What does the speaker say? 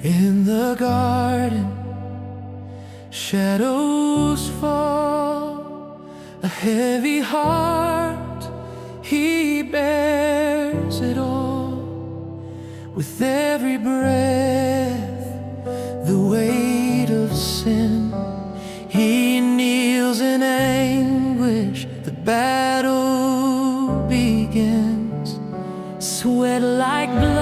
In the garden, shadows fall. A heavy heart, he bears it all. With every breath, the weight of sin. He kneels in anguish, the battle begins. Sweat like blood,